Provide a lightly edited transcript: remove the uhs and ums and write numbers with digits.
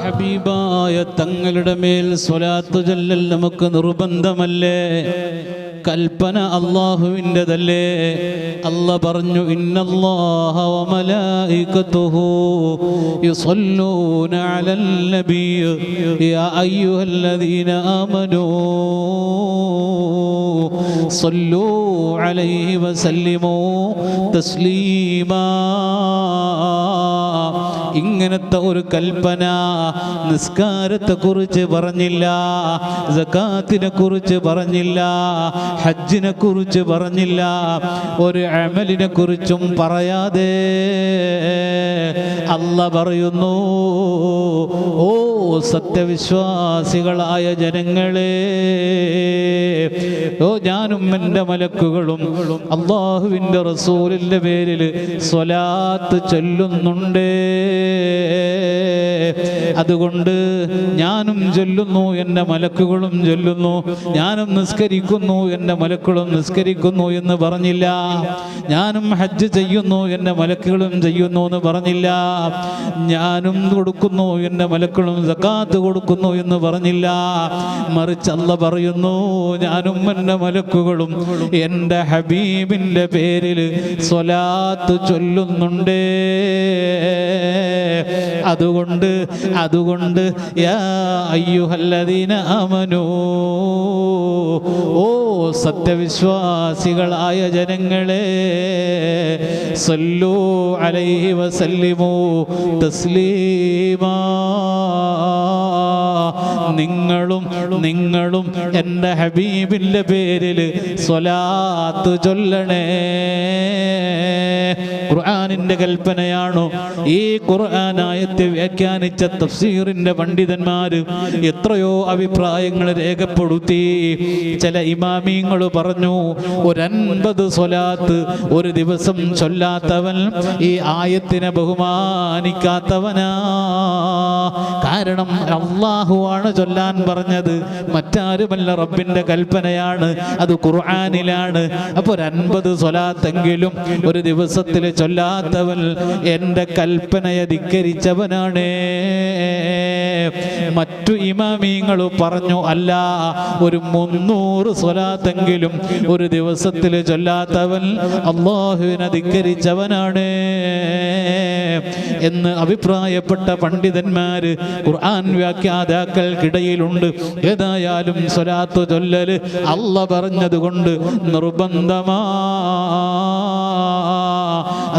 ഹബീബായ തങ്ങളുടെ മേൽ സ്വലാത്ത് ചൊല്ലൽ നമുക്ക് നിർബന്ധമല്ലേ? കൽപ്പന അല്ലാഹുവിൻ്റെതല്ലേ? അല്ലാഹ് പറഞ്ഞു, ഇന്നല്ലാഹ വ മലായികതുഹു യുസല്ലൂന അലൻ നബിയ്യ് യാ അയ്യുഹല്ലദീന ആമനൂ സല്ലൂ അലൈഹി വസല്ലിമൂ തസ്ലീമാ. ഇങ്ങനത്തെ ഒരു കൽപ്പന നിസ്കാരത്തെ കുറിച്ച് പറഞ്ഞില്ല, സകാത്തിനെ കുറിച്ച് പറഞ്ഞില്ല, ഹജ്ജിനെ കുറിച്ച് പറഞ്ഞില്ല, ഒരു അമലിനെ കുറിച്ചും പറയാതെ അല്ലാഹ് പറയുന്നു, ഓ സത്യവിശ്വാസികളായ ജനങ്ങളെ, ഓ ഞാനും എൻ്റെ മലക്കുകളും അല്ലാഹുവിൻ്റെ റസൂലിൻ്റെ പേരിൽ സ്വലാത്ത് ചൊല്ലുന്നുണ്ട്. അതുകൊണ്ട് ഞാനും ചൊല്ലുന്നു, എൻ്റെ മലക്കുകളും ചൊല്ലുന്നു, ഞാനും നിസ്കരിക്കുന്നു, എൻ്റെ മലക്കുകളും നിസ്കരിക്കുന്നു എന്ന് പറഞ്ഞില്ല. ഞാനും ഹജ്ജ് ചെയ്യുന്നു, എൻ്റെ മലക്കുകളും ചെയ്യുന്നു എന്ന് പറഞ്ഞില്ല. ഞാനും കൊടുക്കുന്നു, എൻ്റെ മലക്കുകളും സകാത്ത് കൊടുക്കുന്നു എന്ന് പറഞ്ഞില്ല. മറിച്ച് അല്ലാഹ് പറയുന്നു, ഞാനും എൻ്റെ മലക്കുകളും എൻ്റെ ഹബീബിൻ്റെ പേരിൽ സ്വലാത്ത് ചൊല്ലുന്നുണ്ട്. അതുകൊണ്ട് യാ അയ്യുഹല്ലദീന ആമനൂ, ഓ സത്യവിശ്വാസികളായ ജനങ്ങളെ, സല്ലൂ അലൈഹി വസല്ലിമൂ തസ്ലീമാ. നിങ്ങളും എൻ്റെ ഹബീബിൻ്റെ പേരിൽ സ്വലാത്ത് ചൊല്ലണേ. ഖുർആനിൻ്റെ കൽപ്പനയാണോ? ഈ ഖുർആൻ ആയത്തെ വ്യാഖ്യാനിച്ച തഫ്സീറിൻ്റെ പണ്ഡിതന്മാർ എത്രയോ അഭിപ്രായങ്ങൾ രേഖപ്പെടുത്തി. ചില ഇമാമിങ്ങൾ പറഞ്ഞു, 50 സ്വലാത്ത് ഒരു ദിവസം ചൊല്ലാത്തവൻ ഈ ആയത്തിനെ ബഹുമാനിക്കാത്തവനാ. കാരണം അല്ലാഹു ആണ് ചൊല്ലാൻ പറഞ്ഞത്, മറ്റാരുമല്ല, റബ്ബിൻ്റെ കൽപ്പനയാണ്, അത് ഖുർആനിലാണ്. അപ്പോൾ 50 സ്വലാത്തെങ്കിലും ഒരു ദിവസത്തിൽ ചൊല്ലാത്തവൻ എൻ്റെ കൽപ്പനയെ ധിക്കരിച്ചവനാണ്. മറ്റു ഇമാമിങ്ങൾ പറഞ്ഞു, അല്ല, ഒരു 300 സ്വലാത്തെങ്കിലും ഒരു ദിവസത്തിൽ ചൊല്ലാത്തവൻ അല്ലാഹുവിനെ ധിക്കരിച്ചവനാണ് എന്ന് അഭിപ്രായപ്പെട്ട പണ്ഡിതന്മാർ ഖുർആൻ വ്യാഖ്യാതാക്കൾക്കിടയിലുണ്ട്. ഏതായാലും സ്വലാത്ത് ചൊല്ലൽ അല്ലാഹ് പറഞ്ഞതുകൊണ്ട് നിർബന്ധമാ.